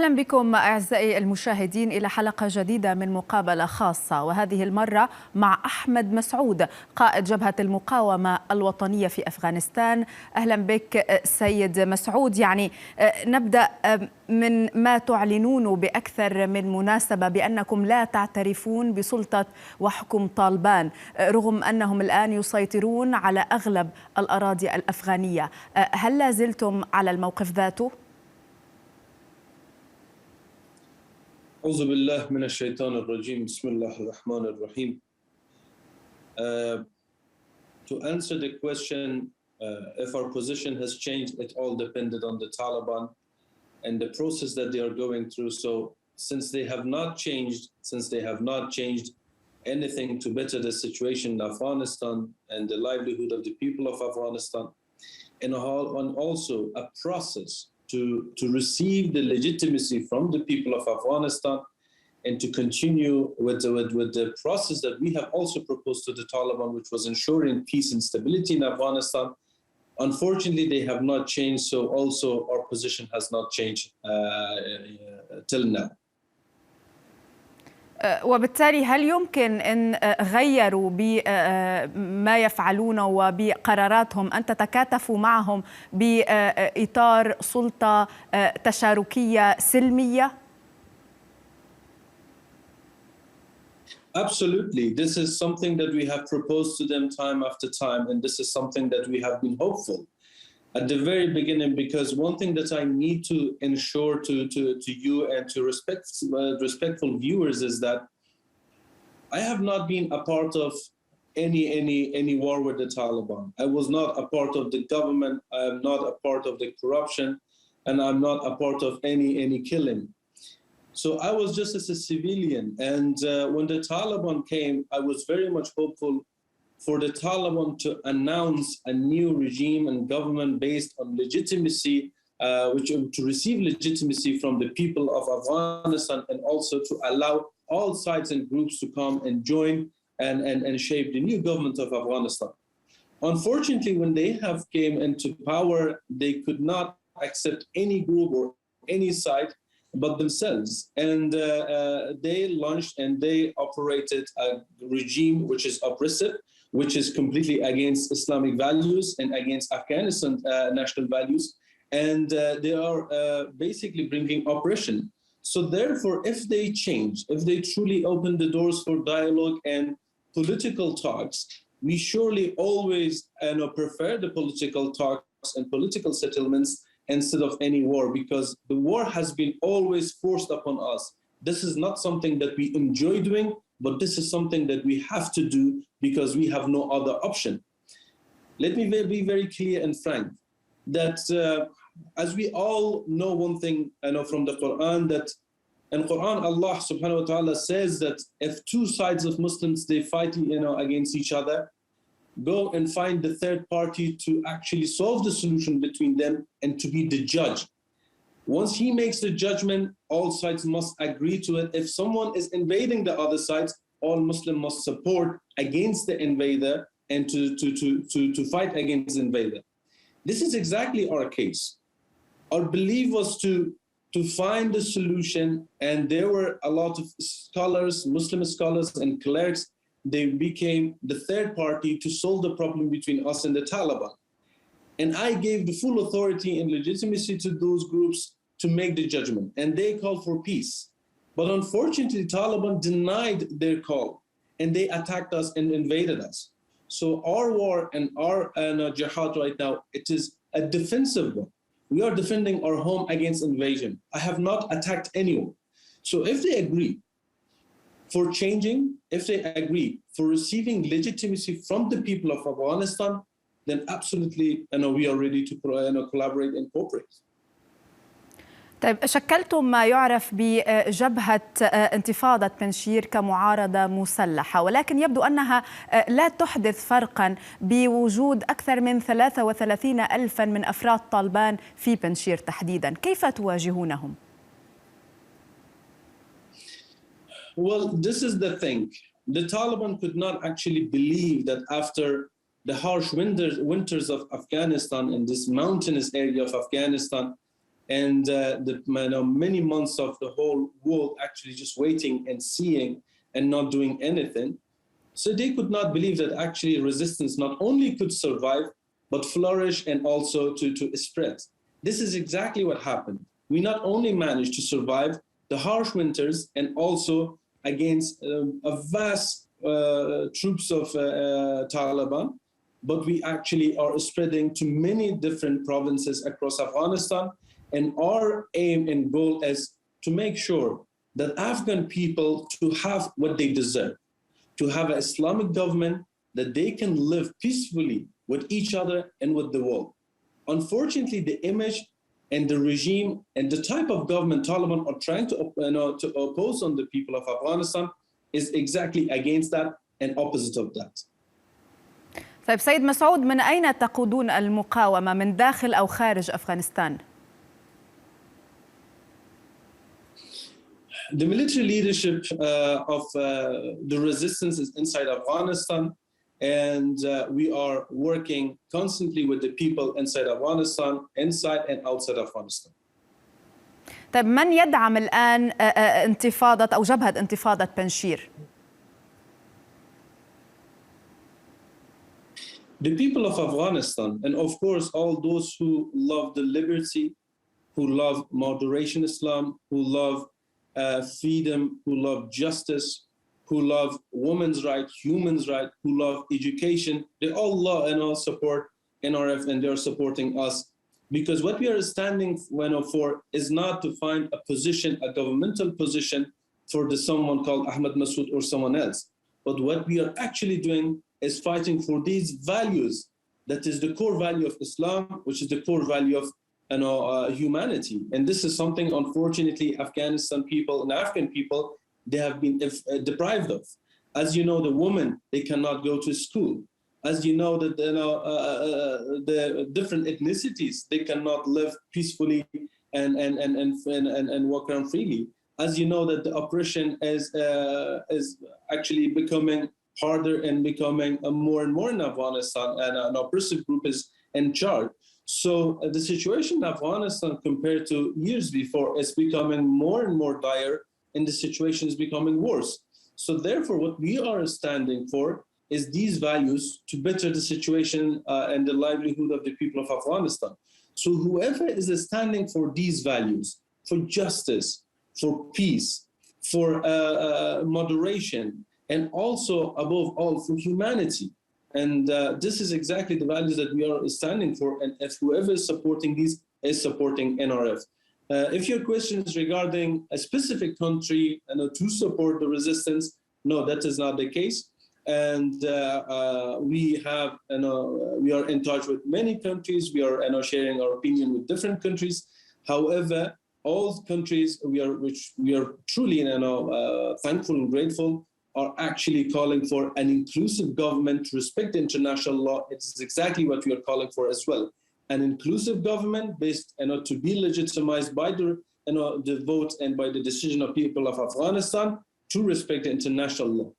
أهلا بكم أعزائي المشاهدين إلى حلقة جديدة من مقابلة خاصة، وهذه المرة مع أحمد مسعود قائد جبهة المقاومة الوطنية في أفغانستان. أهلا بك سيد مسعود. نبدأ من ما تعلنون بأكثر من مناسبة بأنكم لا تعترفون بسلطة وحكم طالبان رغم أنهم الآن يسيطرون على أغلب الأراضي الأفغانية. هل لا زلتم على الموقف ذاته؟ أعوذ بالله من الشيطان الرجيم. بسم الله الرحمن الرحيم. To answer the question, if our position has changed, it all depended on the Taliban and the process that they are going through. So since they have not changed anything to better the situation in Afghanistan and the livelihood of the people of Afghanistan, and also a process to receive the legitimacy from the people of Afghanistan and to continue with the process that we have also proposed to the Taliban, which was ensuring peace and stability in Afghanistan. Unfortunately, they have not changed, so also our position has not changed till now. وبالتالي هل يمكن أن غيروا بما يفعلونه وبقراراتهم أن تتكاتفوا معهم بإطار سلطة تشاركية سلمية؟ Absolutely. This is something that we have proposed to them time after time, and this is something that we have been hopeful at the very beginning, because one thing that I need to ensure to you and to respectful viewers is that I have not been a part of any war with the Taliban. I was not a part of the government. I am not a part of the corruption, and I'm not a part of any killing. So I was just as a civilian, and when the Taliban came, I was very much hopeful for the Taliban to announce a new regime and government based on legitimacy, to receive legitimacy from the people of Afghanistan, and also to allow all sides and groups to come and join and shape the new government of Afghanistan. Unfortunately, when they have came into power, they could not accept any group or any side but themselves. And they launched and they operated a regime which is oppressive, which is completely against Islamic values and against Afghanistan national values. And they are basically bringing oppression. So therefore, if they change, if they truly open the doors for dialogue and political talks, we surely always prefer the political talks and political settlements instead of any war, because the war has been always forced upon us. This is not something that we enjoy doing, but this is something that we have to do because we have no other option. Let me be very clear and frank that as we all know one thing from the Quran, that in Quran Allah subhanahu wa ta'ala says that if two sides of Muslims, they fight against each other, go and find the third party to actually solve the solution between them and to be the judge. Once he makes the judgment, all sides must agree to it. If someone is invading the other sides, all Muslims must support against the invader and to fight against the invader. This is exactly our case. Our belief was to find the solution, and there were a lot of scholars, Muslim scholars and clerics. They became the third party to solve the problem between us and the Taliban. And I gave the full authority and legitimacy to those groups to make the judgment, and they called for peace. But unfortunately, the Taliban denied their call, and they attacked us and invaded us. So our war and our jihad right now, it is a defensive one. We are defending our home against invasion. I have not attacked anyone. So if they agree for changing, if they agree for receiving legitimacy from the people of Afghanistan, then absolutely we are ready to collaborate and cooperate. طيب، شكلتم ما يعرف بجبهة انتفاضة بنشير كمعارضة مسلحة، ولكن يبدو أنها لا تحدث فرقا بوجود أكثر من 33,000 من أفراد طالبان في بنشير تحديدا. كيف تواجهونهم؟ Well, this is the thing. The Taliban could not actually believe that after the harsh winters of Afghanistan and this mountainous area of Afghanistan, and many months of the whole world actually just waiting and seeing and not doing anything. So they could not believe that actually resistance not only could survive, but flourish and also to spread. This is exactly what happened. We not only managed to survive the harsh winters and also against a vast troops of Taliban, but we actually are spreading to many different provinces across Afghanistan. And our aim and goal is to make sure that Afghan people to have what they deserve, to have an Islamic government that they can live peacefully with each other and with the world. Unfortunately, the image and the regime and the type of government Taliban are trying to oppose on the people of Afghanistan is exactly against that and opposite of that. طيب سيد مسعود، من أين تقودون المقاومة، من داخل أو خارج أفغانستان؟ The military leadership of the resistance is inside Afghanistan, and we are working constantly with the people inside Afghanistan, inside and outside Afghanistan. طيب من يدعم الآن انتفاضة أو جبهة انتفاضة بنشير؟ The people of Afghanistan, and of course all those who love the liberty, who love moderation Islam, who love freedom, who love justice, who love women's rights, human's rights, who love education, they all love and all support NRF, and they're supporting us. Because what we are standing for is not to find a position, a governmental position for someone called Ahmad Massoud or someone else. But what we are actually doing is fighting for these values. That is the core value of Islam, which is the core value of humanity. And this is something, unfortunately, Afghanistan people and Afghan people, they have been deprived of. As you know, the women, they cannot go to school. As you know, that the different ethnicities, they cannot live peacefully and walk around freely. As you know, that the oppression is actually becoming harder and becoming more and more in Afghanistan, and an oppressive group is in charge. So the situation in Afghanistan compared to years before is becoming more and more dire, and the situation is becoming worse. So therefore, what we are standing for is these values to better the situation and the livelihood of the people of Afghanistan. So whoever is standing for these values, for justice, for peace, for moderation, and also above all for humanity. And this is exactly the values that we are standing for. And if whoever is supporting these is supporting NRF. If your question is regarding a specific country to support the resistance, no, that is not the case. And we are in touch with many countries. We are sharing our opinion with different countries. However, all countries which we are truly thankful and grateful are actually calling for an inclusive government to respect international law. It's exactly what we are calling for as well. An inclusive government based to be legitimized by the vote and by the decision of people of Afghanistan to respect international law.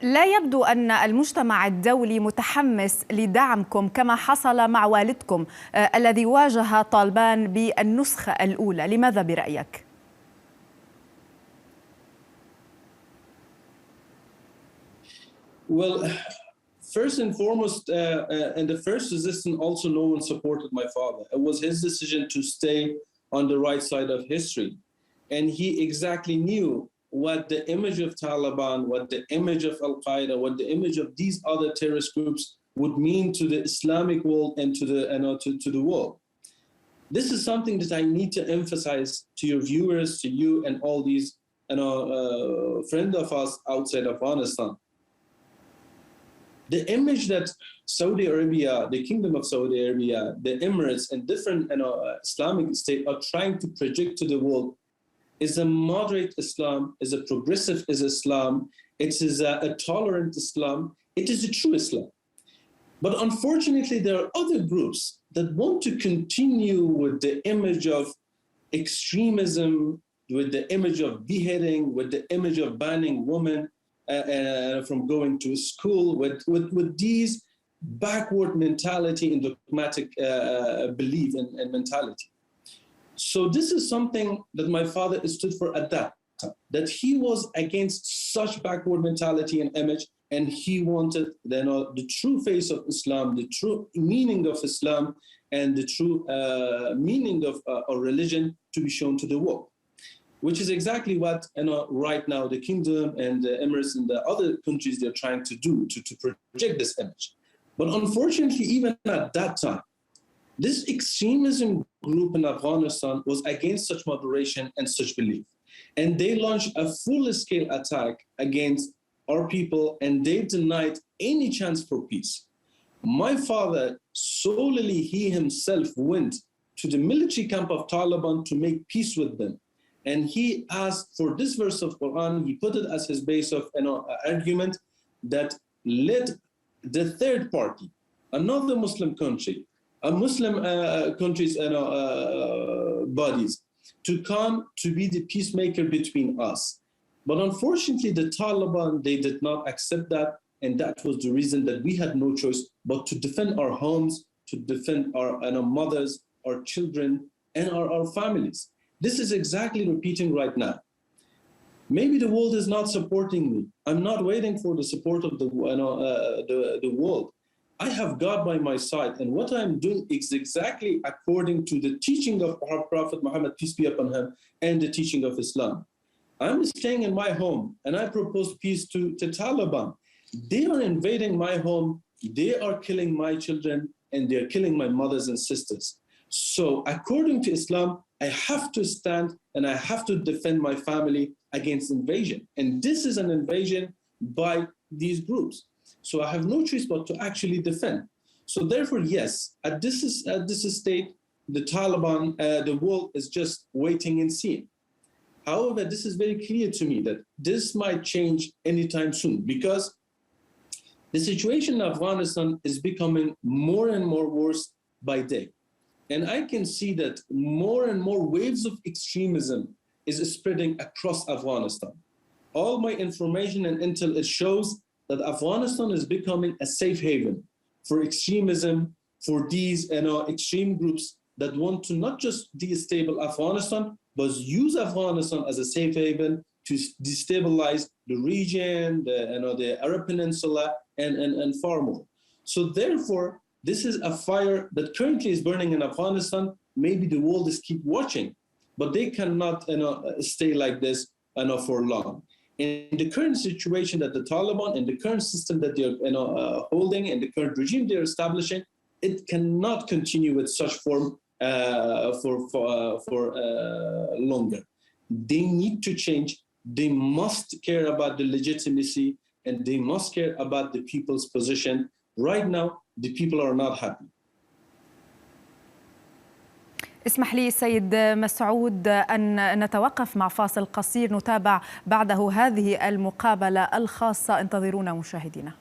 لا يبدو أن المجتمع الدولي متحمس لدعمكم كما حصل مع والدكم الذي واجه طالبان بالنسخة الأولى. لماذا برأيك؟ Well, first and foremost, in the first resistance, also no one supported my father. It was his decision to stay on the right side of history. And he exactly knew what the image of Taliban, what the image of Al-Qaeda, what the image of these other terrorist groups would mean to the Islamic world and to the world. This is something that I need to emphasize to your viewers, to you, and all these friends of us outside Afghanistan. The image that Saudi Arabia, the Kingdom of Saudi Arabia, the Emirates, and different Islamic states are trying to project to the world is a moderate Islam, is a progressive Islam, it is a tolerant Islam, it is a true Islam. But unfortunately, there are other groups that want to continue with the image of extremism, with the image of beheading, with the image of banning women from going to school, with these backward mentality and dogmatic belief and mentality. So this is something that my father stood for at that time, that he was against such backward mentality and image, and he wanted the true face of Islam, the true meaning of Islam, and the true meaning of our religion to be shown to the world, which is exactly what right now the kingdom and the Emirates and the other countries they're trying to do to project this image. But unfortunately, even at that time, this extremism group in Afghanistan was against such moderation and such belief. And they launched a full-scale attack against our people, and they denied any chance for peace. My father, solely he himself went to the military camp of Taliban to make peace with them. And he asked for this verse of Quran, he put it as his base of argument that let the third party, another Muslim country, a Muslim countries bodies, to come to be the peacemaker between us. But unfortunately, the Taliban, they did not accept that. And that was the reason that we had no choice but to defend our homes, to defend our mothers, our children, and our families. This is exactly repeating right now. Maybe the world is not supporting me. I'm not waiting for the support of the world. I have God by my side, and what I'm doing is exactly according to the teaching of our Prophet Muhammad, peace be upon him, and the teaching of Islam. I'm staying in my home, and I propose peace to Taliban. They are invading my home, they are killing my children, and they're killing my mothers and sisters. So according to Islam, I have to stand and I have to defend my family against invasion. And this is an invasion by these groups. So I have no choice but to actually defend. So therefore, yes, at this state, the Taliban, the world is just waiting and seeing. However, this is very clear to me that this might change anytime soon, because the situation in Afghanistan is becoming more and more worse by day. And I can see that more and more waves of extremism is spreading across Afghanistan. All my information and intel, it shows that Afghanistan is becoming a safe haven for extremism, for these extreme groups that want to not just destabilize Afghanistan, but use Afghanistan as a safe haven to destabilize the region, the Arab Peninsula, and far more. So therefore, this is a fire that currently is burning in Afghanistan. Maybe the world is keep watching, but they cannot stay like this for long. In the current situation that the Taliban and the current system that they're holding and the current regime they're establishing, it cannot continue with such form for longer. They need to change. They must care about the legitimacy, and they must care about the people's position. Right now, the people are not happy. اسمح لي سيد مسعود أن نتوقف مع فاصل قصير نتابع بعده هذه المقابلة الخاصة. انتظرونا مشاهدينا.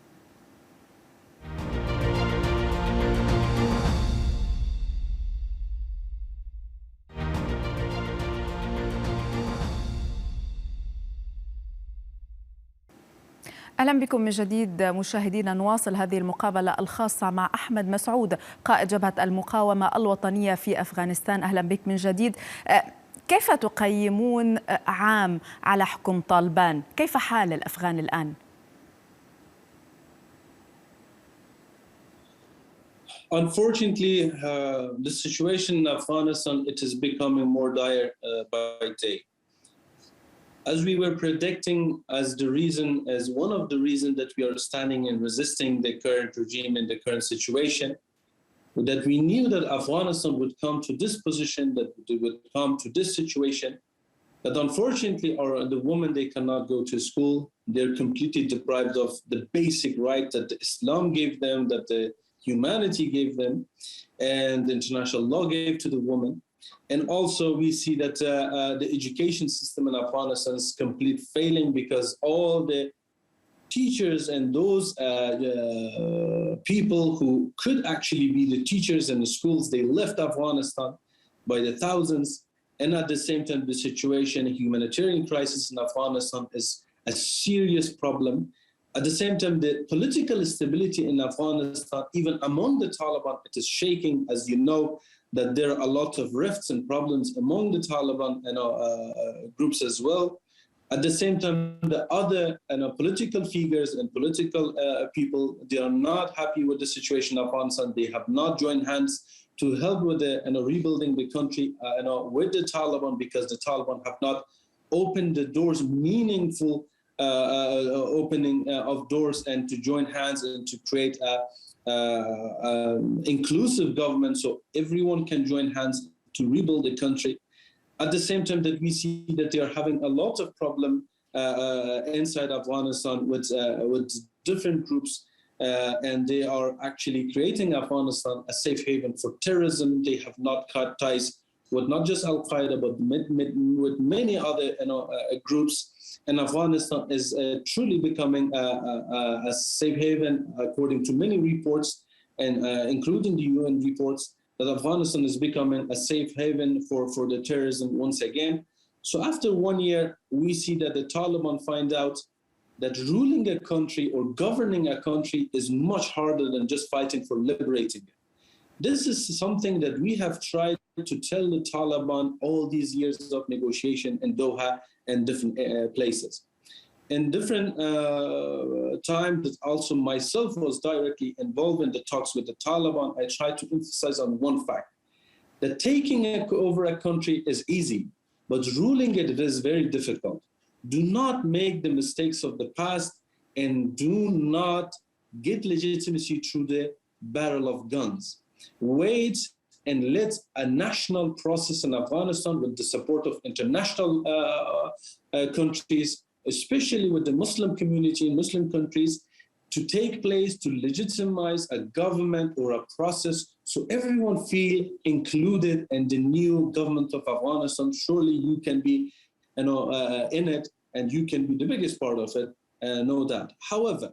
أهلا بكم من جديد مشاهدينا. نواصل هذه المقابلة الخاصة مع أحمد مسعود، قائد جبهة المقاومة الوطنية في أفغانستان. أهلا بك من جديد. كيف تقيمون عام على حكم طالبان؟ كيف حال الأفغان الآن؟ Unfortunately, the situation in Afghanistan, it is becoming more dire by day. As we were predicting as one of the reasons that we are standing and resisting the current regime and the current situation, that we knew that Afghanistan would come to this position, that they would come to this situation, that unfortunately the women, they cannot go to school. They're completely deprived of the basic right that Islam gave them, that the humanity gave them, and the international law gave to the woman. And also we see that the education system in Afghanistan is complete failing, because all the teachers and those people who could actually be the teachers in the schools, they left Afghanistan by the thousands. And at the same time, the situation, humanitarian crisis in Afghanistan is a serious problem. At the same time, the political stability in Afghanistan, even among the Taliban, it is shaking. As you know, that there are a lot of rifts and problems among the Taliban groups as well. At the same time, the other political figures and political people, they are not happy with the situation in Afghanistan. They have not joined hands to help with the rebuilding the country with the Taliban, because the Taliban have not opened the doors, meaningful opening of doors, and to join hands and to create a inclusive government so everyone can join hands to rebuild the country. At the same time that we see that they are having a lot of problem inside Afghanistan with different groups, and they are actually creating Afghanistan a safe haven for terrorism. They have not cut ties with not just Al-Qaeda, but with many other groups. And Afghanistan is truly becoming a safe haven, according to many reports, and including the UN reports, that Afghanistan is becoming a safe haven for the terrorism once again. So after 1 year, we see that the Taliban find out that ruling a country or governing a country is much harder than just fighting for liberating it. This is something that we have tried to tell the Taliban all these years of negotiation in Doha and different places. In different times, that also myself was directly involved in the talks with the Taliban, I tried to emphasize on one fact, that taking over a country is easy, but ruling it is very difficult. Do not make the mistakes of the past, and do not get legitimacy through the barrel of guns. Wait and let a national process in Afghanistan, with the support of international countries, especially with the Muslim community in Muslim countries, to take place, to legitimize a government or a process so everyone feel included in the new government of Afghanistan. Surely you can be in it, and you can be the biggest part of it, no doubt. However,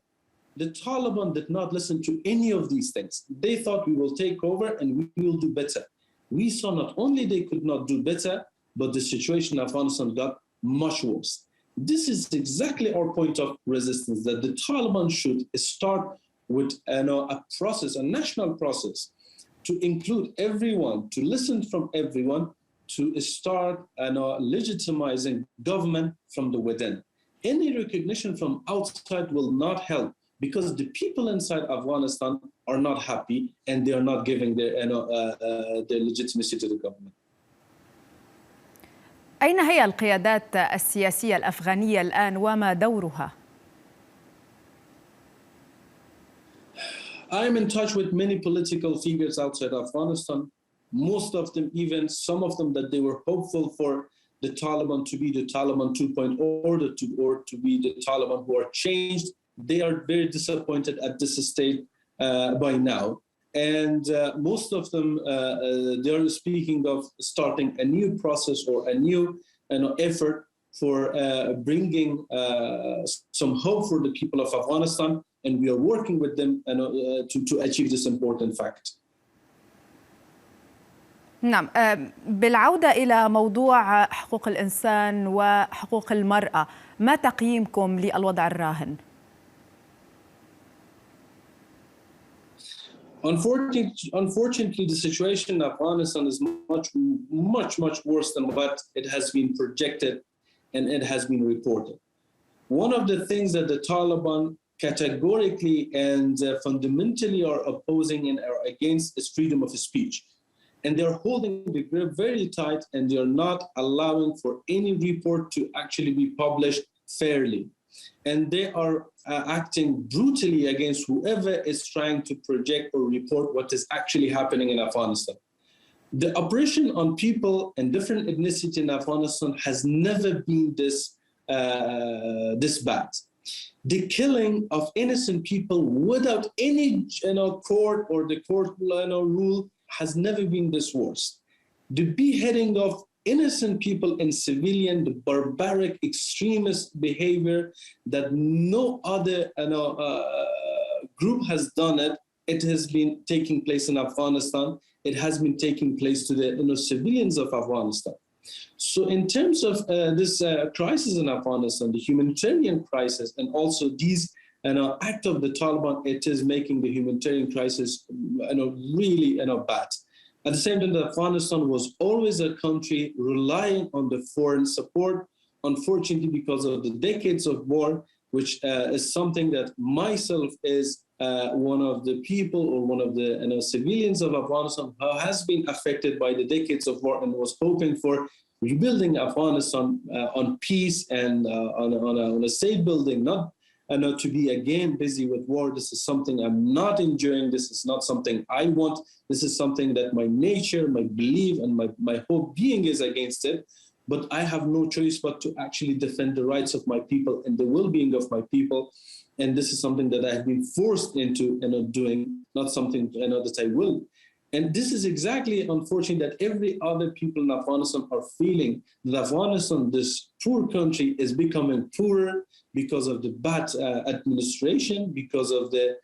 the Taliban did not listen to any of these things. They thought we will take over and we will do better. We saw not only they could not do better, but the situation in Afghanistan got much worse. This is exactly our point of resistance, that the Taliban should start with a process, a national process, to include everyone, to listen from everyone, to start legitimizing government from the within. Any recognition from outside will not help, because the people inside Afghanistan are not happy, and they are not giving their legitimacy to the government. أين هي القيادات السياسية الأفغانية الآن وما دورها؟ I'm in touch with many political figures outside Afghanistan. Most of them, even some of them, that they were hopeful for the Taliban to be the Taliban 2.0 or to be the Taliban who are changed. They are very disappointed at this state by now. And most of them, they are speaking of starting a new process or a new effort for bringing some hope for the people of Afghanistan. And we are working with them to achieve this important fact. نعم، بالعودة إلى موضوع حقوق الإنسان وحقوق المرأة، ما تقييمكم للوضع الراهن؟ Unfortunately, the situation in Afghanistan is much worse than what it has been projected and it has been reported. One of the things that the Taliban categorically and fundamentally are opposing and are against is freedom of speech. And they're holding the grip very tight, and they're not allowing for any report to actually be published fairly. And they are acting brutally against whoever is trying to project or report what is actually happening in Afghanistan. The oppression on people and different ethnicity in Afghanistan has never been this bad. The killing of innocent people without any court or the court rule has never been this worse. The beheading of innocent people and civilian, the barbaric extremist behavior that no other group has done it. It has been taking place in Afghanistan. It has been taking place to the civilians of Afghanistan. So in terms of this crisis in Afghanistan, the humanitarian crisis, and also these act of the Taliban, it is making the humanitarian crisis really bad. At the same time, Afghanistan was always a country relying on the foreign support. Unfortunately, because of the decades of war, which is something that myself is one of the people or one of the civilians of Afghanistan who has been affected by the decades of war and was hoping for rebuilding Afghanistan on peace and on a safe building, not to be again busy with war. This is something I'm not enjoying. This is not something I want. This is something that my nature, my belief, and my whole being is against it. But I have no choice but to actually defend the rights of my people and the well-being of my people. And this is something that I have been forced into doing, not something that I will. And this is exactly, unfortunately, that every other people in Afghanistan are feeling that Afghanistan, this poor country, is becoming poorer because of the bad administration, because of the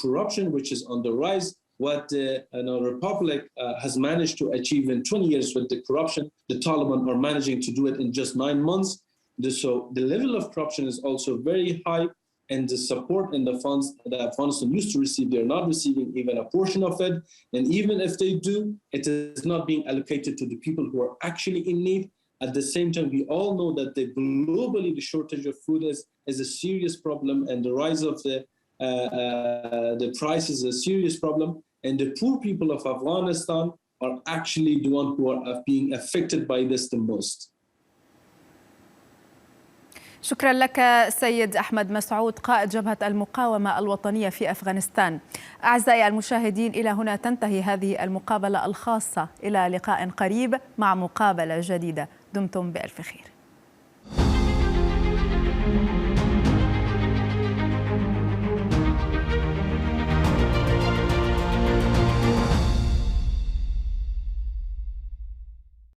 corruption, which is on the rise. What the Republic has managed to achieve in 20 years with the corruption, the Taliban are managing to do it in just 9 months. So the level of corruption is also very high, and the support and the funds that Afghanistan used to receive, they're not receiving even a portion of it. And even if they do, it is not being allocated to the people who are actually in need. At the same time, we all know that globally the shortage of food is a serious problem, and the rise of the price is a serious problem. And the poor people of Afghanistan are actually the ones who are being affected by this the most. شكرا لك سيد أحمد مسعود، قائد جبهة المقاومة الوطنية في أفغانستان. أعزائي المشاهدين، إلى هنا تنتهي هذه المقابلة الخاصة. إلى لقاء قريب مع مقابلة جديدة. دمتم بألف خير.